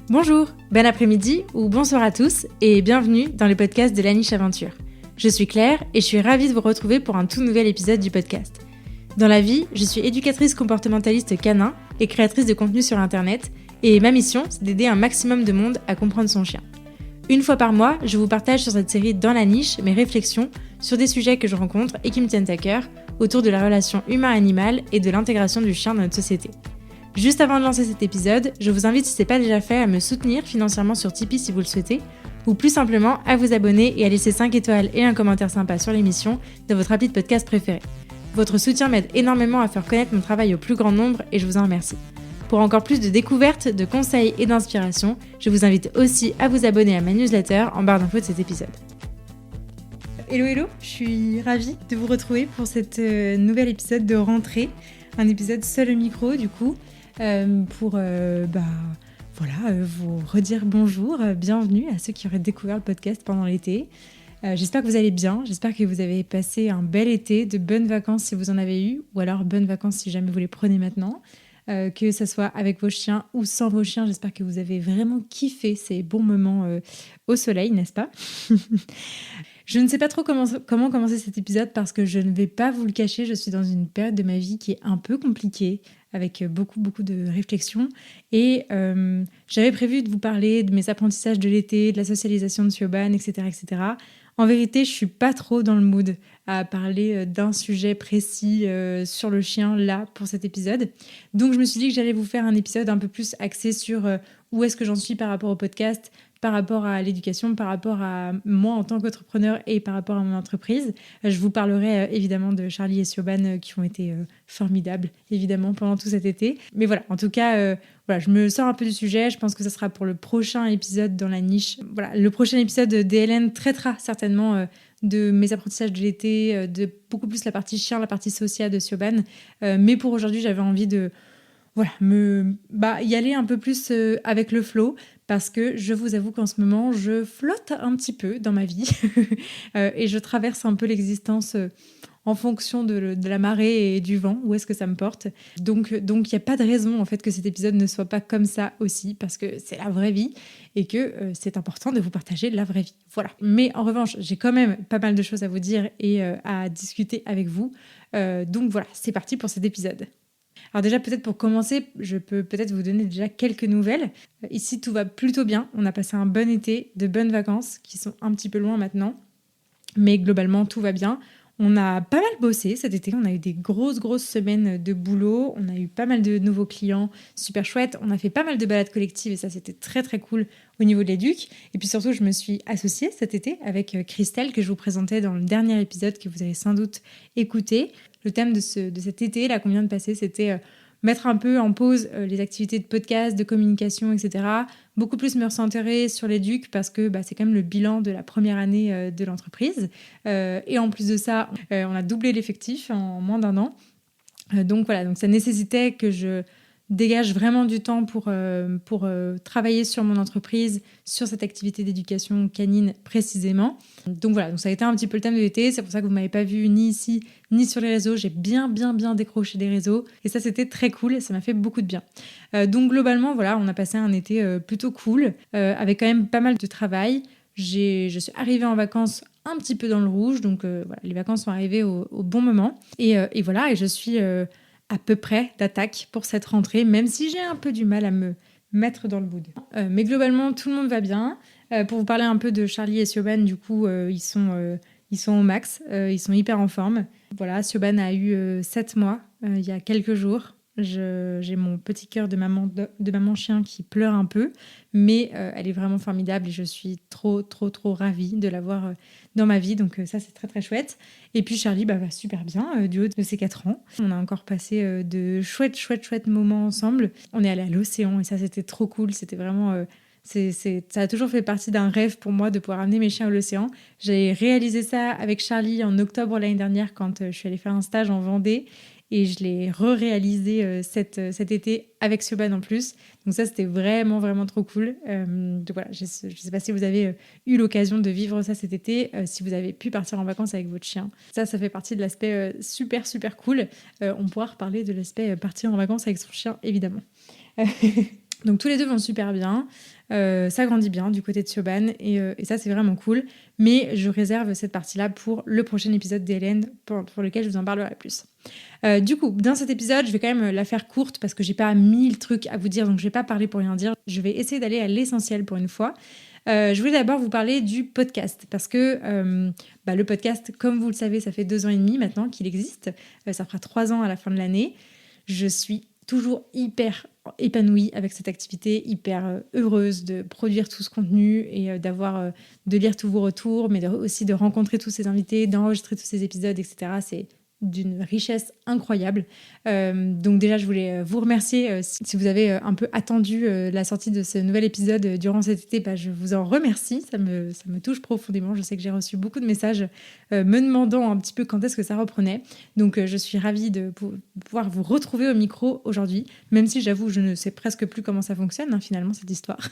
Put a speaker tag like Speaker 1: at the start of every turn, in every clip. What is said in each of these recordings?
Speaker 1: Bonjour, bon après-midi ou bonsoir à tous et bienvenue dans le podcast de La Niche Aventure. Je suis Claire et je suis ravie de vous retrouver pour un tout nouvel épisode du podcast. Dans la vie, je suis éducatrice comportementaliste canin et créatrice de contenu sur internet et ma mission, c'est d'aider un maximum de monde à comprendre son chien. Une fois par mois, je vous partage sur cette série Dans la Niche mes réflexions sur des sujets que je rencontre et qui me tiennent à cœur autour de la relation humain-animal et de l'intégration du chien dans notre société. Juste avant de lancer cet épisode, je vous invite, si ce n'est pas déjà fait, à me soutenir financièrement sur Tipeee si vous le souhaitez, ou plus simplement à vous abonner et à laisser 5 étoiles et un commentaire sympa sur l'émission de votre appli de podcast préféré. Votre soutien m'aide énormément à faire connaître mon travail au plus grand nombre et je vous en remercie. Pour encore plus de découvertes, de conseils et d'inspiration, je vous invite aussi à vous abonner à ma newsletter en barre d'infos de cet épisode. Hello, je suis ravie de vous retrouver pour cet nouvel épisode de rentrée, un épisode seul au micro du coup. Pour vous redire bonjour, bienvenue à ceux qui auraient découvert le podcast pendant l'été. J'espère que vous allez bien, j'espère que vous avez passé un bel été, de bonnes vacances si vous en avez eu, ou alors bonnes vacances si jamais vous les prenez maintenant, que ce soit avec vos chiens ou sans vos chiens. J'espère que vous avez vraiment kiffé ces bons moments au soleil, n'est-ce pas? Je ne sais pas trop comment commencer cet épisode parce que je ne vais pas vous le cacher, je suis dans une période de ma vie qui est un peu compliquée, avec beaucoup de réflexions. Et j'avais prévu de vous parler de mes apprentissages de l'été, de la socialisation de Siobhan, etc., etc. En vérité, je suis pas trop dans le mood à parler d'un sujet précis sur le chien, là, pour cet épisode. Donc, je me suis dit que j'allais vous faire un épisode un peu plus axé sur où est-ce que j'en suis par rapport au podcast, par rapport à l'éducation, par rapport à moi en tant qu'entrepreneur et par rapport à mon entreprise. Je vous parlerai évidemment de Charlie et Siobhan qui ont été formidables, évidemment, pendant tout cet été. Mais voilà, en tout cas, je me sors un peu du sujet. Je pense que ça sera pour le prochain épisode dans la niche. Voilà, le prochain épisode DLN traitera certainement de mes apprentissages de l'été, de beaucoup plus la partie chien, la partie sociale de Siobhan. Mais pour aujourd'hui, j'avais envie de y aller un peu plus avec le flow, parce que je vous avoue qu'en ce moment, je flotte un petit peu dans ma vie et je traverse un peu l'existence en fonction de la marée et du vent, où est-ce que ça me porte. Donc il n'y a pas de raison en fait que cet épisode ne soit pas comme ça aussi, parce que c'est la vraie vie et que c'est important de vous partager la vraie vie. Voilà. Mais en revanche, j'ai quand même pas mal de choses à vous dire et à discuter avec vous. Donc voilà, c'est parti pour cet épisode. Alors déjà, peut-être pour commencer, je peux peut-être vous donner déjà quelques nouvelles. Ici, tout va plutôt bien. On a passé un bon été, de bonnes vacances, qui sont un petit peu loin maintenant. Mais globalement, tout va bien. On a pas mal bossé cet été. On a eu des grosses semaines de boulot. On a eu pas mal de nouveaux clients, super chouette. On a fait pas mal de balades collectives et ça, c'était très cool au niveau de l'éduc. Et puis surtout, je me suis associée cet été avec Christelle, que je vous présentais dans le dernier épisode que vous avez sans doute écouté. Le thème de cet été, là, qu'on vient de passer, c'était mettre un peu en pause les activités de podcast, de communication, etc. Beaucoup plus me recentrer sur l'éduc parce que c'est quand même le bilan de la première année de l'entreprise. Et en plus de ça, on a doublé l'effectif en moins d'un an. Donc voilà, donc ça nécessitait que je dégage vraiment du temps pour travailler sur mon entreprise, sur cette activité d'éducation canine précisément. Donc voilà, donc ça a été un petit peu le thème de l'été. C'est pour ça que vous ne m'avez pas vu ni ici, ni sur les réseaux. J'ai bien décroché des réseaux. Et ça, c'était très cool et ça m'a fait beaucoup de bien. Donc globalement, voilà, on a passé un été plutôt cool, avec quand même pas mal de travail. Je suis arrivée en vacances un petit peu dans le rouge. Donc voilà, les vacances sont arrivées au bon moment. Et voilà, et je suis à peu près d'attaque pour cette rentrée, même si j'ai un peu du mal à me mettre dans le mood. Mais globalement, tout le monde va bien. Pour vous parler un peu de Charlie et Siobhan, du coup, ils sont au max. Ils sont hyper en forme. Voilà, Siobhan a eu 7 mois il y a quelques jours. J'ai mon petit cœur de maman chien qui pleure un peu, mais elle est vraiment formidable et je suis trop ravie de l'avoir dans ma vie. Donc ça, c'est très chouette. Et puis Charlie va super bien du haut de ses 4 ans. On a encore passé de chouettes moments ensemble. On est allé à l'océan et ça, c'était trop cool. C'était vraiment... ça a toujours fait partie d'un rêve pour moi de pouvoir amener mes chiens à l'océan. J'ai réalisé ça avec Charlie en octobre l'année dernière quand je suis allée faire un stage en Vendée. Et je l'ai réalisé cet été avec Siobhan en plus. Donc ça, c'était vraiment trop cool. Donc voilà, je ne sais pas si vous avez eu l'occasion de vivre ça cet été, si vous avez pu partir en vacances avec votre chien. Ça fait partie de l'aspect super cool. On pourra reparler de l'aspect partir en vacances avec son chien, évidemment. Donc tous les deux vont super bien, ça grandit bien du côté de Siobhan et ça c'est vraiment cool. Mais je réserve cette partie-là pour le prochain épisode d'Hélène pour lequel je vous en parlerai plus. Du coup, dans cet épisode, je vais quand même la faire courte parce que j'ai pas 1000 trucs à vous dire, donc je vais pas parler pour rien dire. Je vais essayer d'aller à l'essentiel pour une fois. Je voulais d'abord vous parler du podcast parce que le podcast, comme vous le savez, ça fait 2 ans et demi maintenant qu'il existe. Ça fera 3 ans à la fin de l'année. Je suis toujours hyper épanouie avec cette activité, hyper heureuse de produire tout ce contenu et de lire tous vos retours, mais aussi de rencontrer tous ces invités, d'enregistrer tous ces épisodes, etc. C'est d'une richesse incroyable. Donc déjà, je voulais vous remercier. Si vous avez un peu attendu la sortie de ce nouvel épisode durant cet été, je vous en remercie. Ça me touche profondément. Je sais que j'ai reçu beaucoup de messages me demandant un petit peu quand est-ce que ça reprenait. Donc je suis ravie de pouvoir vous retrouver au micro aujourd'hui, même si j'avoue, je ne sais presque plus comment ça fonctionne, finalement, cette histoire.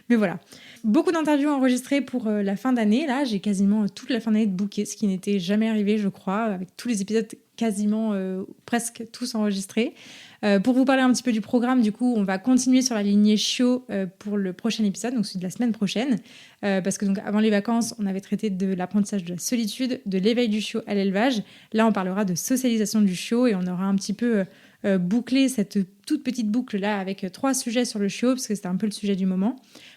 Speaker 1: Mais voilà. Beaucoup d'interviews enregistrées pour la fin d'année. Là, j'ai quasiment toute la fin d'année de booker, ce qui n'était jamais arrivé, je crois, avec tous les épisodes quasiment presque tous enregistrés. Pour vous parler un petit peu du programme, du coup, on va continuer sur la lignée chiot pour le prochain épisode, donc celui de la semaine prochaine. Parce que donc, avant les vacances, on avait traité de l'apprentissage de la solitude, de l'éveil du chiot à l'élevage. Là, on parlera de socialisation du chiot et on aura un petit peu bouclé cette toute petite boucle-là avec 3 sujets sur le chiot, parce que c'était un peu le sujet du moment.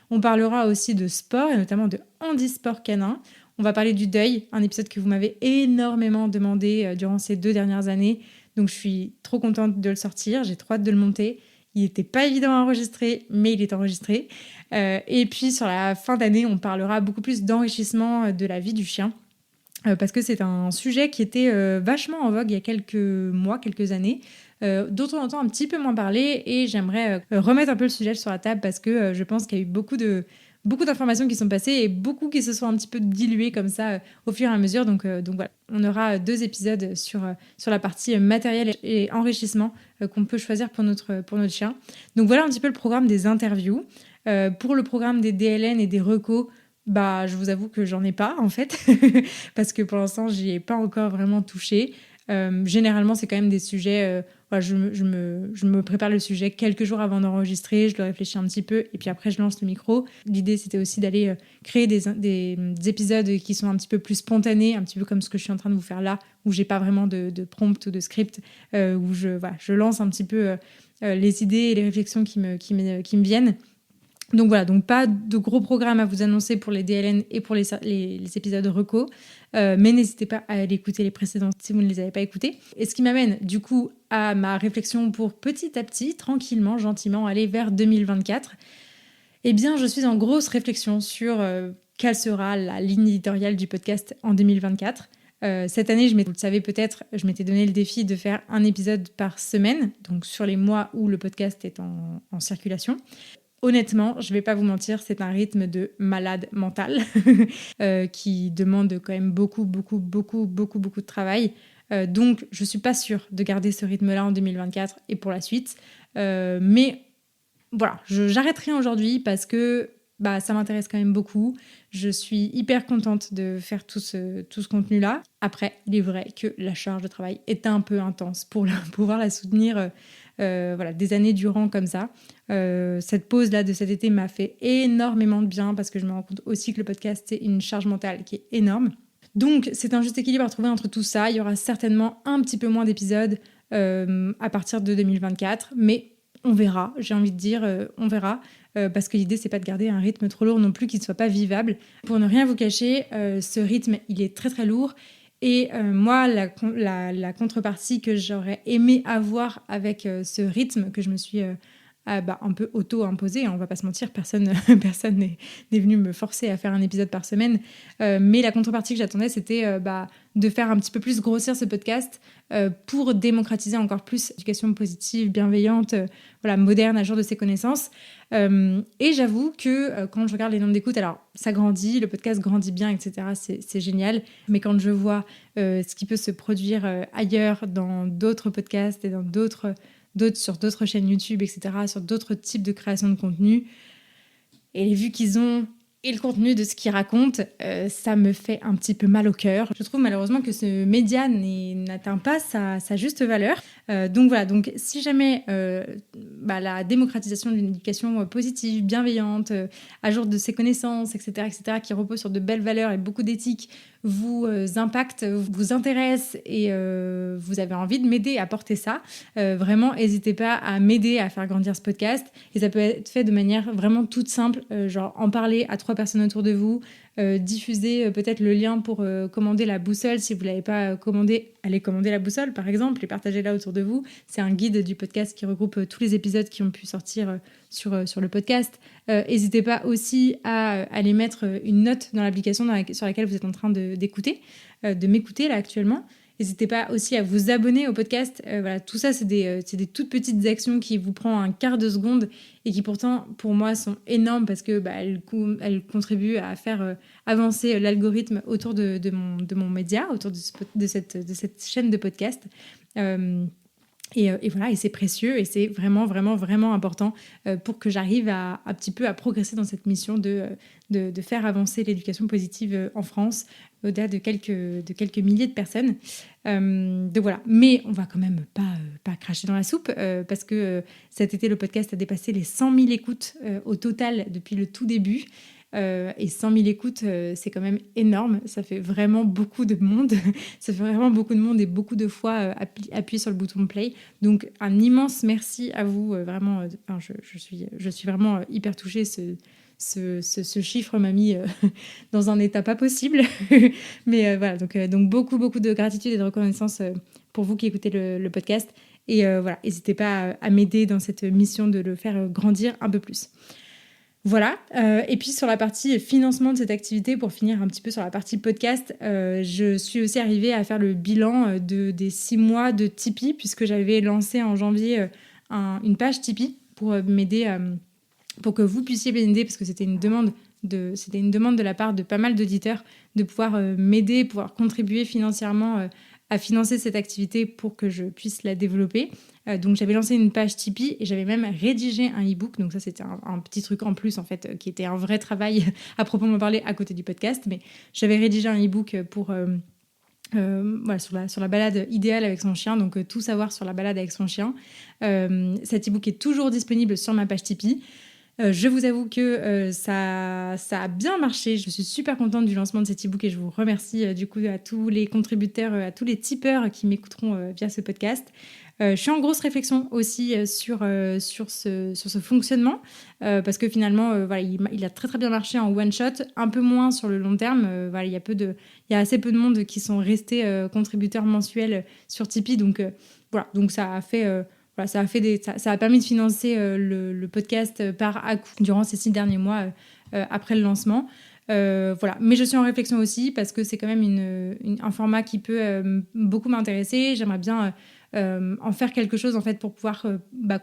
Speaker 1: On parlera aussi de sport et notamment de handisport canin. On va parler du deuil, un épisode que vous m'avez énormément demandé durant ces 2 dernières années. Donc je suis trop contente de le sortir, j'ai trop hâte de le monter. Il n'était pas évident à enregistrer, mais il est enregistré. Et puis sur la fin d'année, on parlera beaucoup plus d'enrichissement de la vie du chien. Parce que c'est un sujet qui était vachement en vogue il y a quelques mois, quelques années, dont on entend un petit peu moins parler, et j'aimerais remettre un peu le sujet sur la table parce que je pense qu'il y a eu beaucoup d'informations qui sont passées et beaucoup qui se sont un petit peu diluées comme ça au fur et à mesure. Donc voilà, on aura 2 épisodes sur la partie matériel et enrichissement qu'on peut choisir pour notre chien. Donc voilà un petit peu le programme des interviews. Pour le programme des DLN et des recos, je vous avoue que j'en ai pas en fait, parce que pour l'instant j'y ai pas encore vraiment touché. Généralement c'est quand même des sujets, je me prépare le sujet quelques jours avant d'enregistrer, je le réfléchis un petit peu et puis après je lance le micro. L'idée c'était aussi d'aller créer des épisodes qui sont un petit peu plus spontanés, un petit peu comme ce que je suis en train de vous faire là, où j'ai pas vraiment de prompt ou de script, où je lance un petit peu les idées et les réflexions qui me viennent. Donc voilà, donc pas de gros programmes à vous annoncer pour les DLN et pour les épisodes reco, mais n'hésitez pas à aller écouter les précédents si vous ne les avez pas écoutés. Et ce qui m'amène du coup à ma réflexion pour petit à petit, tranquillement, gentiment, aller vers 2024. Eh bien, je suis en grosse réflexion sur quelle sera la ligne éditoriale du podcast en 2024. Cette année, vous le savez peut-être, je m'étais donné le défi de faire un épisode par semaine, donc sur les mois où le podcast est en circulation. Honnêtement, je vais pas vous mentir, c'est un rythme de malade mental qui demande quand même beaucoup de travail. Donc, je suis pas sûre de garder ce rythme-là en 2024 et pour la suite. Mais voilà, j'arrêterai aujourd'hui parce que ça m'intéresse quand même beaucoup. Je suis hyper contente de faire tout ce contenu-là. Après, il est vrai que la charge de travail est un peu intense pour pouvoir la soutenir des années durant comme ça. Cette pause-là de cet été m'a fait énormément de bien parce que je me rends compte aussi que le podcast, c'est une charge mentale qui est énorme. Donc, c'est un juste équilibre à trouver entre tout ça. Il y aura certainement un petit peu moins d'épisodes à partir de 2024, mais on verra, j'ai envie de dire, on verra. Parce que l'idée, c'est pas de garder un rythme trop lourd non plus qui ne soit pas vivable. Pour ne rien vous cacher, ce rythme, il est très très lourd. Et moi, la contrepartie que j'aurais aimé avoir avec ce rythme que je me suis un peu auto-imposé, on va pas se mentir, personne n'est venu me forcer à faire un épisode par semaine, mais la contrepartie que j'attendais, c'était de faire un petit peu plus grossir ce podcast pour démocratiser encore plus l'éducation positive, bienveillante, moderne, à jour de ses connaissances. Et j'avoue que quand je regarde les nombres d'écoutes, alors ça grandit, le podcast grandit bien, etc. C'est génial. Mais quand je vois ce qui peut se produire ailleurs dans d'autres podcasts et sur d'autres chaînes YouTube, etc., sur d'autres types de création de contenu, et les vues qu'ils ont et le contenu de ce qu'ils racontent, ça me fait un petit peu mal au cœur. Je trouve malheureusement que ce média n'atteint pas sa juste valeur. Donc voilà, donc si jamais la démocratisation d'une éducation positive, bienveillante, à jour de ses connaissances, etc., qui repose sur de belles valeurs et beaucoup d'éthique, vous impacte, vous intéresse et vous avez envie de m'aider à porter ça, vraiment, n'hésitez pas à m'aider à faire grandir ce podcast. Et ça peut être fait de manière vraiment toute simple, genre en parler à 3 personnes autour de vous, diffuser peut-être le lien pour commander la boussole. Si vous ne l'avez pas commandé, allez commander la boussole par exemple et partagez-la autour de vous. C'est un guide du podcast qui regroupe tous les épisodes qui ont pu sortir sur le podcast. N'hésitez pas aussi à aller mettre une note dans l'application sur laquelle vous êtes en train de m'écouter là actuellement. N'hésitez pas aussi à vous abonner au podcast. Voilà, tout ça, c'est des toutes petites actions qui vous prennent un quart de seconde et qui pourtant, pour moi, sont énormes parce que elles contribuent à faire avancer l'algorithme autour de mon média, autour de cette chaîne de podcast. Et voilà, et c'est précieux et c'est vraiment, vraiment, vraiment important pour que j'arrive à un petit peu à progresser dans cette mission de faire avancer l'éducation positive en France au-delà de quelques milliers de personnes. Donc voilà, mais on va quand même pas cracher dans la soupe parce que cet été, le podcast a dépassé les 100 000 écoutes au total depuis le tout début. Et 100 000 écoutes, c'est quand même énorme. Ça fait vraiment beaucoup de monde. Ça fait vraiment beaucoup de monde et beaucoup de fois appuyer sur le bouton play. Donc, un immense merci à vous. Vraiment, je suis vraiment hyper touchée. Ce chiffre m'a mis dans un état pas possible. Mais voilà, donc beaucoup, beaucoup de gratitude et de reconnaissance pour vous qui écoutez le podcast. Et voilà, n'hésitez pas à m'aider dans cette mission de le faire grandir un peu plus. Voilà, et puis sur la partie financement de cette activité, pour finir un petit peu sur la partie podcast, je suis aussi arrivée à faire le bilan des 6 mois de Tipeee, puisque j'avais lancé en janvier une page Tipeee pour m'aider, pour que vous puissiez m'aider, parce que c'était une demande de la part de pas mal d'auditeurs, de pouvoir m'aider, pouvoir contribuer financièrement à financer cette activité pour que je puisse la développer. Donc j'avais lancé une page Tipeee et j'avais même rédigé un e-book. Donc ça, c'était un petit truc en plus, en fait, qui était un vrai travail à proprement parler à côté du podcast. Mais j'avais rédigé un e-book pour... voilà, sur la balade idéale avec son chien, donc tout savoir sur la balade avec son chien. Cet e-book est toujours disponible sur ma page Tipeee. Je vous avoue que ça a bien marché. Je suis super contente du lancement de cet e-book et je vous remercie du coup à tous les contributeurs, à tous les tipeurs qui m'écouteront via ce podcast. Je suis en grosse réflexion aussi sur ce fonctionnement parce que finalement, voilà, il a très très bien marché en one shot, un peu moins sur le long terme. Voilà, il y a assez peu de monde qui sont restés contributeurs mensuels sur Tipeee, donc voilà, donc ça a fait voilà, ça a permis de financer le podcast par à-coup durant ces 6 derniers mois après le lancement. Voilà. Mais je suis en réflexion aussi parce que c'est quand même un format qui peut beaucoup m'intéresser. J'aimerais bien en faire quelque chose en fait pour pouvoir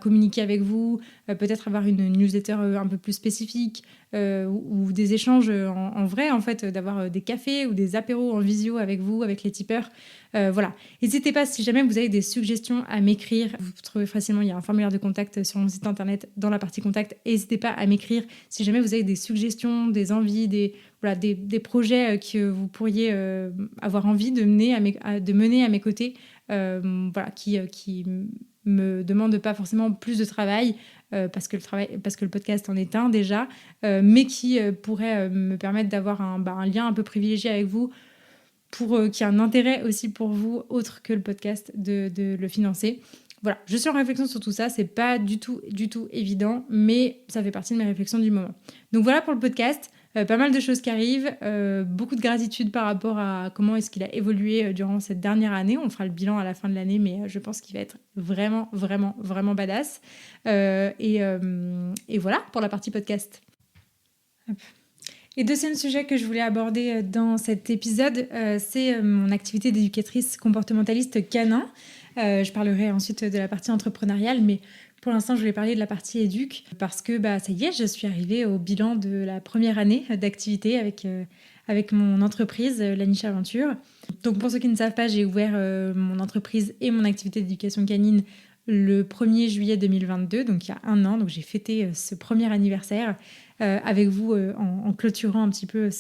Speaker 1: communiquer avec vous, peut-être avoir une newsletter un peu plus spécifique ou des échanges en vrai en fait, d'avoir des cafés ou des apéros en visio avec vous, avec les tipeurs. Voilà. N'hésitez pas si jamais vous avez des suggestions à m'écrire. Vous trouvez facilement, il y a un formulaire de contact sur mon site internet dans la partie contact. N'hésitez pas à m'écrire si jamais vous avez des suggestions, des envies, des projets que vous pourriez avoir envie de mener à mes côtés. Voilà, qui me demande pas forcément plus de travail parce que le podcast en est un déjà, mais qui pourrait me permettre d'avoir un lien un peu privilégié avec vous pour qu'il y ait un intérêt aussi pour vous autre que le podcast de le financer. Voilà, je suis en réflexion sur tout ça, c'est pas du tout évident, mais ça fait partie de mes réflexions du moment. Donc voilà pour le podcast. Pas mal de choses qui arrivent, beaucoup de gratitude par rapport à comment est-ce qu'il a évolué durant cette dernière année. On fera le bilan à la fin de l'année, mais je pense qu'il va être vraiment, vraiment, vraiment badass. Et voilà pour la partie podcast. Hop. Et deuxième sujet que je voulais aborder dans cet épisode, c'est mon activité d'éducatrice comportementaliste canin. Je parlerai ensuite de la partie entrepreneuriale, mais pour l'instant, je voulais parler de la partie éduc parce que ça y est, je suis arrivée au bilan de la première année d'activité avec mon entreprise, La Niche Aventure. Donc pour ceux qui ne savent pas, j'ai ouvert mon entreprise et mon activité d'éducation canine le 1er juillet 2022, donc il y a 1 an. Donc j'ai fêté ce premier anniversaire avec vous en clôturant un petit peu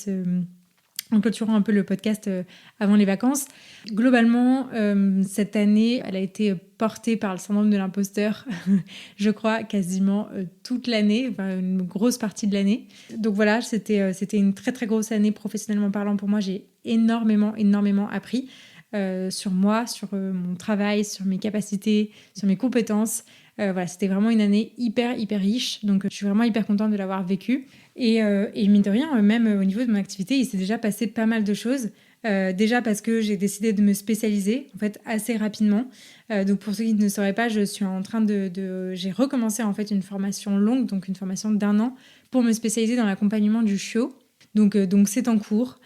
Speaker 1: en clôturant un peu le podcast avant les vacances. Globalement, cette année, elle a été portée par le syndrome de l'imposteur, je crois, quasiment toute l'année, enfin, une grosse partie de l'année. Donc voilà, c'était une très très grosse année professionnellement parlant pour moi. J'ai énormément appris sur moi, sur mon travail, sur mes capacités, sur mes compétences. Voilà, c'était vraiment une année hyper riche, donc je suis vraiment hyper contente de l'avoir vécue. Et mine de rien, même au niveau de mon activité, il s'est déjà passé pas mal de choses. Déjà parce que j'ai décidé de me spécialiser en fait assez rapidement. Donc pour ceux qui ne sauraient pas, je suis en train j'ai recommencé en fait une formation longue, donc une formation d'1 an pour me spécialiser dans l'accompagnement du chiot. Donc c'est en cours.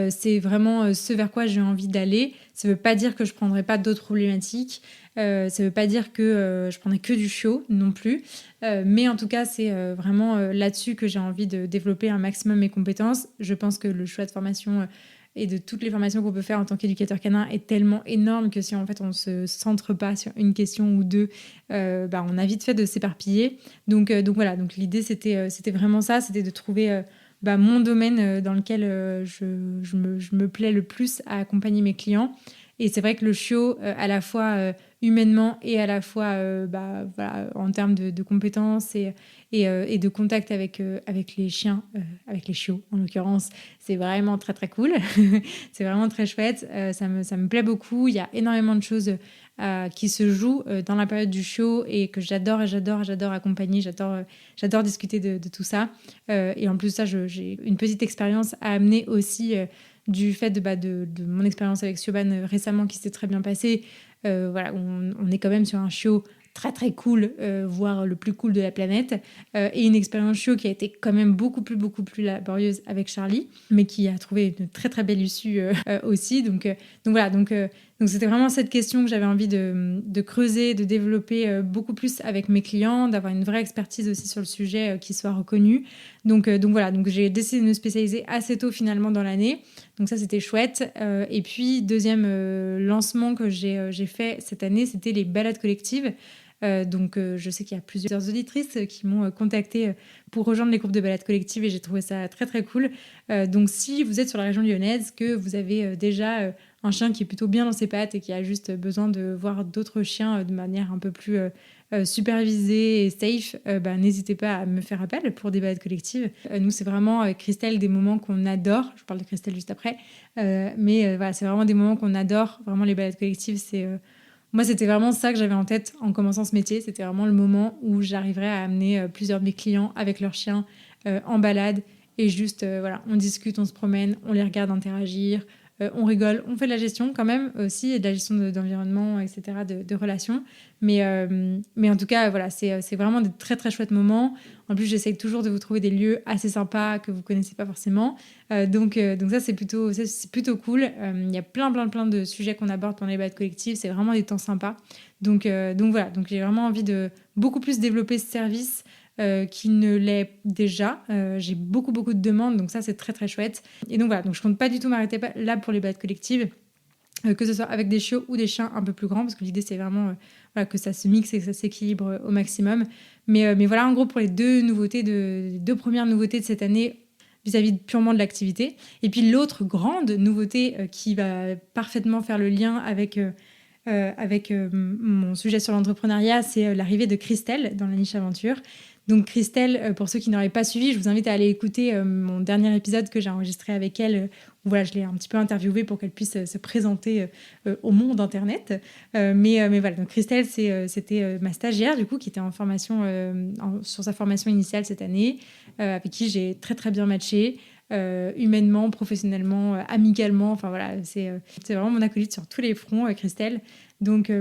Speaker 1: C'est vraiment ce vers quoi j'ai envie d'aller. Ça ne veut pas dire que je ne prendrai pas d'autres problématiques. Ça ne veut pas dire que je prendrai que du chiot non plus. Mais en tout cas, c'est vraiment là-dessus que j'ai envie de développer un maximum mes compétences. Je pense que le choix de formation et de toutes les formations qu'on peut faire en tant qu'éducateur canin est tellement énorme que si en fait on ne se centre pas sur une question ou deux, on a vite fait de s'éparpiller. Donc voilà, donc l'idée c'était vraiment ça, c'était de trouver mon domaine dans lequel je me plais le plus à accompagner mes clients. Et c'est vrai que le chiot, à la fois humainement et à la fois voilà, en termes de compétences et de contact avec les chiens, avec les chiots en l'occurrence, c'est vraiment très très cool. C'est vraiment très chouette. Ça me plaît beaucoup. Il y a énormément de choses qui se jouent dans la période du chiot et que j'adore accompagner. J'adore discuter de tout ça. Et en plus de ça, j'ai une petite expérience à amener aussi du fait de mon expérience avec Siobhan récemment qui s'est très bien passée. Voilà, on est quand même sur un chiot très très cool, voire le plus cool de la planète, et une expérience chiot qui a été quand même beaucoup plus laborieuse avec Charlie, mais qui a trouvé une très très belle issue aussi. Donc voilà, donc c'était vraiment cette question que j'avais envie de creuser, de développer beaucoup plus avec mes clients, d'avoir une vraie expertise aussi sur le sujet qui soit reconnue. Donc voilà, donc j'ai décidé de me spécialiser assez tôt finalement dans l'année. Donc ça, c'était chouette. Et puis, deuxième lancement que j'ai fait cette année, c'était les balades collectives. Donc je sais qu'il y a plusieurs auditrices qui m'ont contactée pour rejoindre les groupes de balades collectives et j'ai trouvé ça très très cool. Donc si vous êtes sur la région lyonnaise, que vous avez déjà un chien qui est plutôt bien dans ses pattes et qui a juste besoin de voir d'autres chiens de manière un peu plus supervisée et safe, n'hésitez pas à me faire appel pour des balades collectives. Nous, c'est vraiment avec Christelle des moments qu'on adore. Je parle de Christelle juste après. Mais voilà, c'est vraiment des moments qu'on adore. Vraiment, les balades collectives, moi, c'était vraiment ça que j'avais en tête en commençant ce métier. C'était vraiment le moment où j'arriverais à amener plusieurs de mes clients avec leurs chiens en balade. Et juste, voilà, on discute, on se promène, on les regarde interagir, on rigole, on fait de la gestion quand même aussi, et de la gestion d'environnement, etc., de relations. Mais en tout cas, voilà, c'est vraiment des très, très chouettes moments. En plus, j'essaye toujours de vous trouver des lieux assez sympas que vous ne connaissez pas forcément. Donc ça, c'est plutôt cool. Il y a plein de sujets qu'on aborde pendant les balades collectives. C'est vraiment des temps sympas. Donc voilà, donc j'ai vraiment envie de beaucoup plus développer ce service qui ne l'est déjà. J'ai beaucoup de demandes, donc ça, c'est très, très chouette. Et donc voilà, donc je compte pas du tout m'arrêter là pour les balades collectives, que ce soit avec des chiots ou des chiens un peu plus grands, parce que l'idée, c'est vraiment voilà, que ça se mixe et que ça s'équilibre au maximum. Mais voilà, en gros, pour les deux premières nouveautés de cette année, vis-à-vis purement de l'activité. Et puis l'autre grande nouveauté qui va parfaitement faire le lien avec mon sujet sur l'entrepreneuriat, c'est l'arrivée de Christelle dans la niche aventure. Donc Christelle, pour ceux qui n'auraient pas suivi, je vous invite à aller écouter mon dernier épisode que j'ai enregistré avec elle, où voilà, je l'ai un petit peu interviewée pour qu'elle puisse se présenter au monde internet. Mais voilà, donc Christelle, c'était ma stagiaire du coup, qui était en formation sur sa formation initiale cette année, avec qui j'ai très très bien matché. Humainement, professionnellement, amicalement, enfin voilà, c'est vraiment mon acolyte sur tous les fronts, Christelle. Donc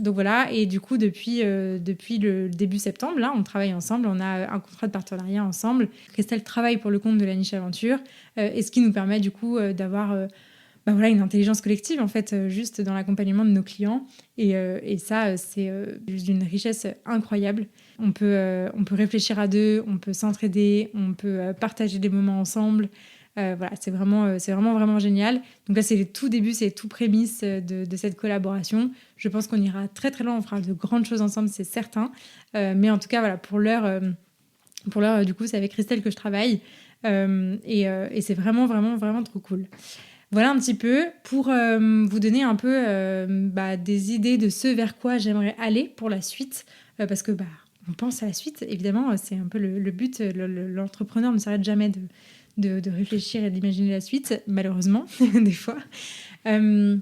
Speaker 1: voilà, et du coup depuis le début septembre, là, on travaille ensemble, on a un contrat de partenariat ensemble. Christelle travaille pour le compte de la niche aventure, et ce qui nous permet du coup d'avoir voilà, une intelligence collective en fait, juste dans l'accompagnement de nos clients, et ça c'est d'une richesse incroyable. On peut réfléchir à deux, on peut s'entraider, on peut partager des moments ensemble. Voilà, c'est vraiment génial. Donc là, c'est les tout débuts, c'est les tout prémices de cette collaboration. Je pense qu'on ira très très loin, on fera de grandes choses ensemble, c'est certain. Mais en tout cas, voilà, pour l'heure, du coup, c'est avec Christelle que je travaille. Et c'est vraiment, vraiment, vraiment trop cool. Voilà un petit peu pour vous donner un peu des idées de ce vers quoi j'aimerais aller pour la suite. Parce que on pense à la suite, évidemment, c'est un peu le but. L'entrepreneur ne s'arrête jamais de réfléchir et d'imaginer la suite, malheureusement, des fois. Il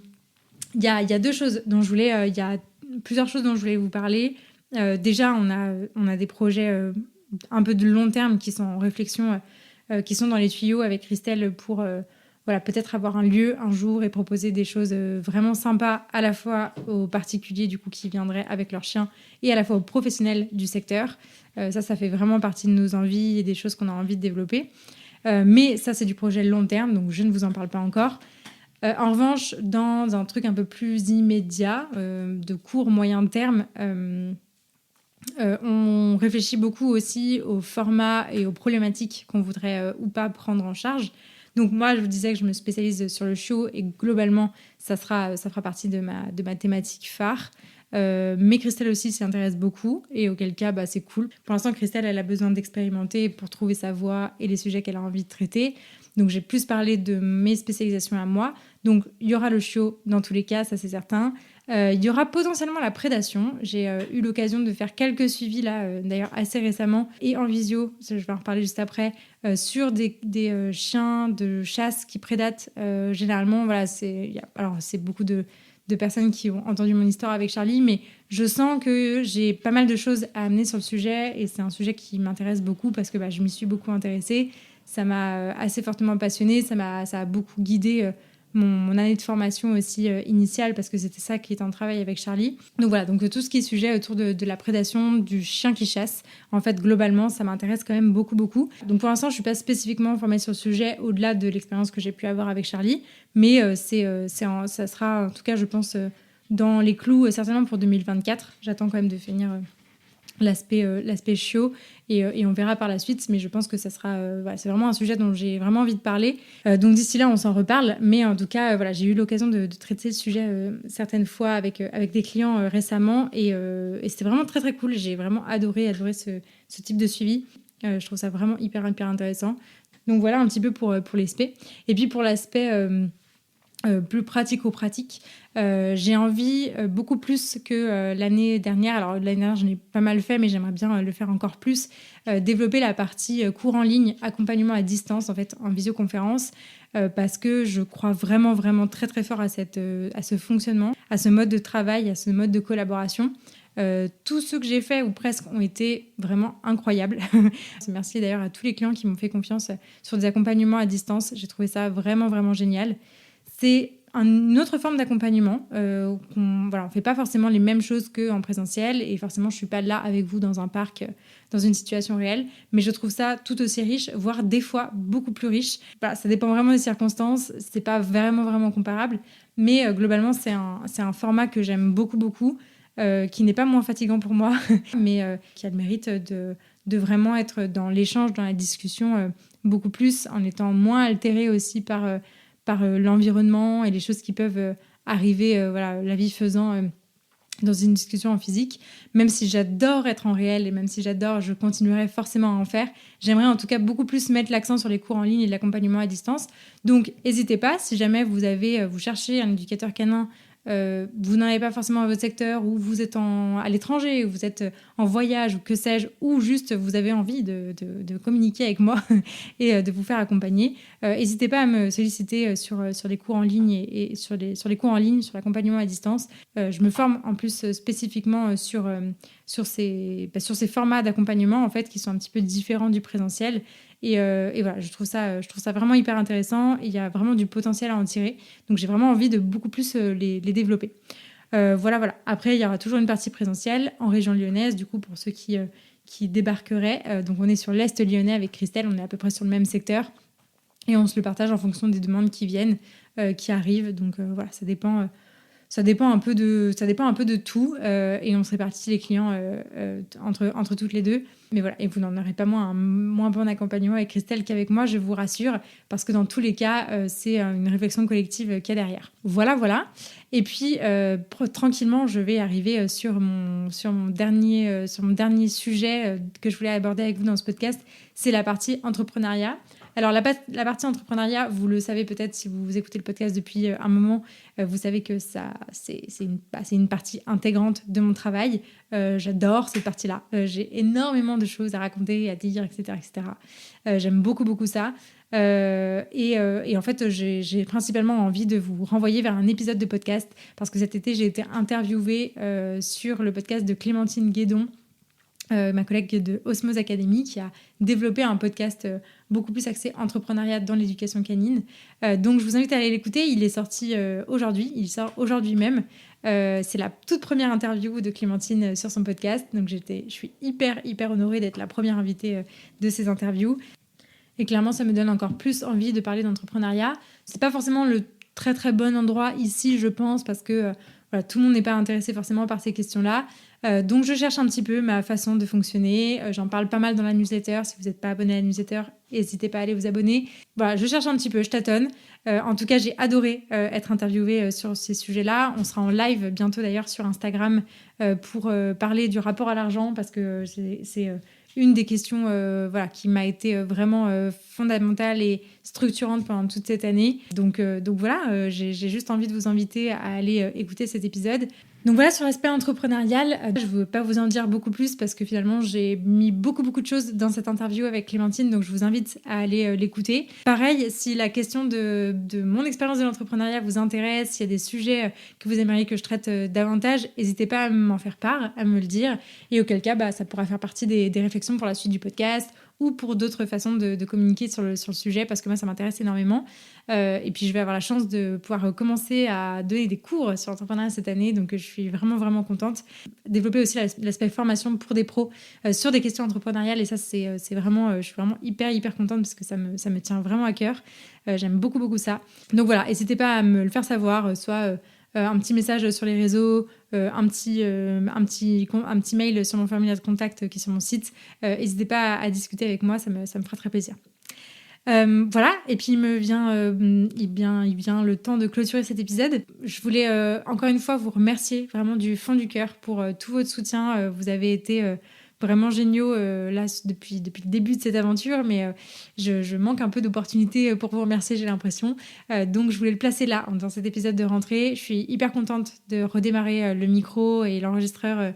Speaker 1: y a deux choses dont je voulais... Il y a plusieurs choses dont je voulais vous parler. Déjà, on a des projets un peu de long terme qui sont en réflexion, qui sont dans les tuyaux avec Christelle pour peut-être avoir un lieu un jour et proposer des choses vraiment sympas à la fois aux particuliers du coup qui viendraient avec leurs chiens et à la fois aux professionnels du secteur. Ça fait vraiment partie de nos envies et des choses qu'on a envie de développer. Mais ça, c'est du projet long terme, donc je ne vous en parle pas encore. En revanche, dans un truc un peu plus immédiat, de court moyen terme, on réfléchit beaucoup aussi au format et aux problématiques qu'on voudrait ou pas prendre en charge. Donc moi, je vous disais que je me spécialise sur le chiot et globalement, ça fera partie de ma thématique phare. Mais Christelle aussi s'y intéresse beaucoup et auquel cas, c'est cool. Pour l'instant, Christelle, elle a besoin d'expérimenter pour trouver sa voie et les sujets qu'elle a envie de traiter. Donc j'ai plus parlé de mes spécialisations à moi. Donc il y aura le chiot dans tous les cas, ça c'est certain. Il y aura potentiellement la prédation. J'ai eu l'occasion de faire quelques suivis là, d'ailleurs assez récemment et en visio, je vais en reparler juste après, sur des chiens de chasse qui prédatent. Généralement, voilà, c'est beaucoup de personnes qui ont entendu mon histoire avec Charlie, mais je sens que j'ai pas mal de choses à amener sur le sujet et c'est un sujet qui m'intéresse beaucoup parce que je m'y suis beaucoup intéressée. Ça m'a assez fortement passionnée, ça a beaucoup guidé mon année de formation aussi initiale parce que c'était ça qui était en travail avec Charlie. Donc voilà, donc tout ce qui est sujet autour de la prédation du chien qui chasse, en fait globalement ça m'intéresse quand même beaucoup beaucoup. Donc pour l'instant je suis pas spécifiquement formée sur le sujet au-delà de l'expérience que j'ai pu avoir avec Charlie, mais ça sera en tout cas je pense dans les clous certainement pour 2024. J'attends quand même de finir l'aspect chiot et on verra par la suite, mais je pense que ça sera c'est vraiment un sujet dont j'ai vraiment envie de parler, donc d'ici là on s'en reparle, mais en tout cas j'ai eu l'occasion de traiter ce sujet certaines fois avec des clients récemment et c'était vraiment très très cool. J'ai vraiment adoré ce type de suivi. Je trouve ça vraiment hyper intéressant. Donc voilà un petit peu pour l'aspect, et puis pour l'aspect plus pratico-pratique. J'ai envie beaucoup plus que l'année dernière. Alors l'année dernière, j'en ai pas mal fait, mais j'aimerais bien le faire encore plus. Développer la partie cours en ligne, accompagnement à distance, en fait, en visioconférence, parce que je crois vraiment, vraiment très, très fort à ce fonctionnement, à ce mode de travail, à ce mode de collaboration. Tous ceux que j'ai faits, ou presque, ont été vraiment incroyables. Merci d'ailleurs à tous les clients qui m'ont fait confiance sur des accompagnements à distance. J'ai trouvé ça vraiment, vraiment génial. C'est une autre forme d'accompagnement. On ne fait pas forcément les mêmes choses qu'en présentiel. Et forcément, je ne suis pas là avec vous dans un parc, dans une situation réelle. Mais je trouve ça tout aussi riche, voire des fois beaucoup plus riche. Ça dépend vraiment des circonstances. Ce n'est pas vraiment, vraiment comparable. Mais globalement, c'est un format que j'aime beaucoup, beaucoup, qui n'est pas moins fatigant pour moi, mais qui a le mérite de vraiment être dans l'échange, dans la discussion, beaucoup plus, en étant moins altéré aussi par l'environnement et les choses qui peuvent arriver, la vie faisant, dans une discussion en physique. Même si j'adore être en réel et même si je continuerai forcément à en faire, j'aimerais en tout cas beaucoup plus mettre l'accent sur les cours en ligne et l'accompagnement à distance. Donc n'hésitez pas, si jamais vous cherchez un éducateur canin, vous n'en avez pas forcément à votre secteur, ou vous êtes à l'étranger, ou vous êtes en voyage, ou que sais-je, ou juste vous avez envie de communiquer avec moi et de vous faire accompagner, n'hésitez pas à me solliciter sur les cours en ligne et sur les cours en ligne, sur l'accompagnement à distance. Je me forme en plus spécifiquement sur ces formats d'accompagnement en fait, qui sont un petit peu différents du présentiel. Et voilà, je trouve ça vraiment hyper intéressant. Il y a vraiment du potentiel à en tirer. Donc, j'ai vraiment envie de beaucoup plus les développer. Voilà. Après, il y aura toujours une partie présentielle en région lyonnaise, du coup, pour ceux qui débarqueraient. Donc, on est sur l'Est lyonnais avec Christelle. On est à peu près sur le même secteur. Et on se le partage en fonction des demandes qui viennent, qui arrivent. Donc, voilà, ça dépend un peu de tout, et on se répartit les clients entre toutes les deux. Mais voilà, et vous n'en aurez pas un moins bon accompagnement avec Christelle qu'avec moi, je vous rassure, parce que dans tous les cas, c'est une réflexion collective qu'il y a derrière. Voilà. Et puis, tranquillement, je vais arriver sur mon dernier sujet que je voulais aborder avec vous dans ce podcast. C'est la partie entrepreneuriat. Alors la partie entrepreneuriat, vous le savez peut-être si vous écoutez le podcast depuis un moment, vous savez que c'est une partie intégrante de mon travail. J'adore cette partie-là. J'ai énormément de choses à raconter, à dire, etc. etc. J'aime beaucoup, beaucoup ça. Et en fait, j'ai principalement envie de vous renvoyer vers un épisode de podcast parce que cet été, j'ai été interviewée sur le podcast de Clémentine Guédon, ma collègue de Osmose Academy, qui a développé un podcast beaucoup plus axé entrepreneuriat dans l'éducation canine. Donc, je vous invite à aller l'écouter. Il est sorti aujourd'hui. Il sort aujourd'hui même. C'est la toute première interview de Clémentine sur son podcast. Donc, je suis hyper, hyper honorée d'être la première invitée de ces interviews. Et clairement, ça me donne encore plus envie de parler d'entrepreneuriat. C'est pas forcément le très, très bon endroit ici, je pense, parce que voilà, tout le monde n'est pas intéressé forcément par ces questions-là. Donc, je cherche un petit peu ma façon de fonctionner. J'en parle pas mal dans la newsletter. Si vous n'êtes pas abonné à la newsletter, n'hésitez pas à aller vous abonner. Voilà, je cherche un petit peu, je tâtonne. En tout cas, j'ai adoré être interviewée sur ces sujets-là. On sera en live bientôt d'ailleurs sur Instagram pour parler du rapport à l'argent parce que c'est une des questions qui m'a été vraiment fondamentale et structurante pendant toute cette année. Donc voilà, j'ai juste envie de vous inviter à aller écouter cet épisode. Donc voilà, sur l'aspect entrepreneurial, je ne veux pas vous en dire beaucoup plus parce que finalement, j'ai mis beaucoup de choses dans cette interview avec Clémentine, donc je vous invite à aller l'écouter. Pareil, si la question de mon expérience de l'entrepreneuriat vous intéresse, s'il y a des sujets que vous aimeriez que je traite davantage, n'hésitez pas à m'en faire part, à me le dire, et auquel cas, ça pourra faire partie des réflexions pour la suite du podcast ou pour d'autres façons de communiquer sur le sujet, parce que moi, ça m'intéresse énormément. Et puis, je vais avoir la chance de pouvoir commencer à donner des cours sur l'entrepreneuriat cette année, donc je suis vraiment, vraiment contente. Développer aussi l'aspect formation pour des pros sur des questions entrepreneuriales, et ça, c'est vraiment, je suis vraiment hyper, hyper contente parce que ça me tient vraiment à cœur. J'aime beaucoup, beaucoup ça. Donc voilà, n'hésitez pas à me le faire savoir, soit un petit message sur les réseaux, un petit mail sur mon formulaire de contact qui est sur mon site. N'hésitez pas à discuter avec moi, ça me fera très plaisir. Voilà, et puis il vient le temps de clôturer cet épisode. Je voulais encore une fois vous remercier vraiment du fond du cœur pour tout votre soutien. Vous avez été vraiment géniaux là depuis le début de cette aventure, mais je manque un peu d'opportunités pour vous remercier, j'ai l'impression. Donc je voulais le placer là, dans cet épisode de rentrée. Je suis hyper contente de redémarrer le micro et l'enregistreur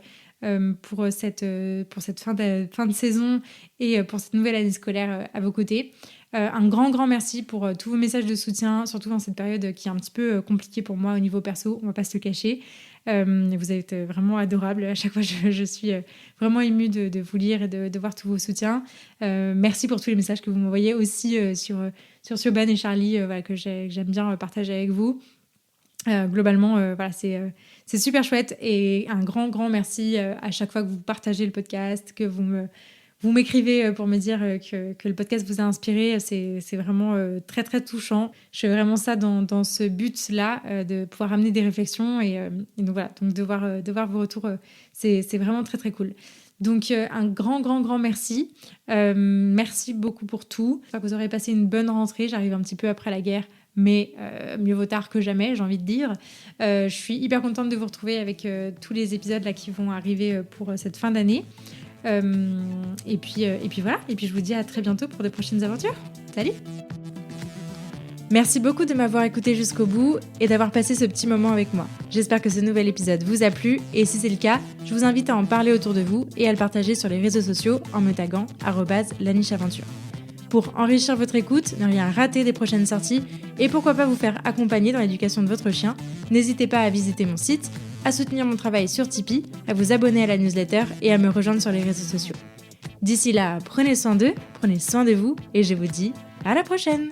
Speaker 1: pour cette fin de saison et pour cette nouvelle année scolaire à vos côtés. Un grand merci pour tous vos messages de soutien, surtout dans cette période qui est un petit peu compliquée pour moi au niveau perso, on va pas se le cacher. Vous êtes vraiment adorables. À chaque fois, je suis vraiment émue de vous lire et de voir tous vos soutiens. Merci pour tous les messages que vous m'envoyez aussi sur Siobhan et Charlie, que j'aime bien partager avec vous. Globalement, c'est super chouette, et un grand merci à chaque fois que vous partagez le podcast, que vous m'écrivez pour me dire que le podcast vous a inspiré. C'est vraiment très, très touchant. Je fais vraiment ça dans ce but-là, de pouvoir amener des réflexions. Et donc voilà, donc de voir vos retours, c'est vraiment très, très cool. Donc un grand merci. Merci beaucoup pour tout. J'espère que vous aurez passé une bonne rentrée. J'arrive un petit peu après la guerre, mais mieux vaut tard que jamais, j'ai envie de dire. Je suis hyper contente de vous retrouver avec tous les épisodes là qui vont arriver pour cette fin d'année. Et puis voilà, et puis je vous dis à très bientôt pour de prochaines aventures. Salut! Merci beaucoup de m'avoir écouté jusqu'au bout et d'avoir passé ce petit moment avec moi. J'espère que ce nouvel épisode vous a plu, et si c'est le cas, je vous invite à en parler autour de vous et à le partager sur les réseaux sociaux en me taguant @lanicheaventure. Pour enrichir votre écoute, ne rien rater des prochaines sorties et pourquoi pas vous faire accompagner dans l'éducation de votre chien, n'hésitez pas à visiter mon site, à soutenir mon travail sur Tipeee, à vous abonner à la newsletter et à me rejoindre sur les réseaux sociaux. D'ici là, prenez soin d'eux, prenez soin de vous et je vous dis à la prochaine!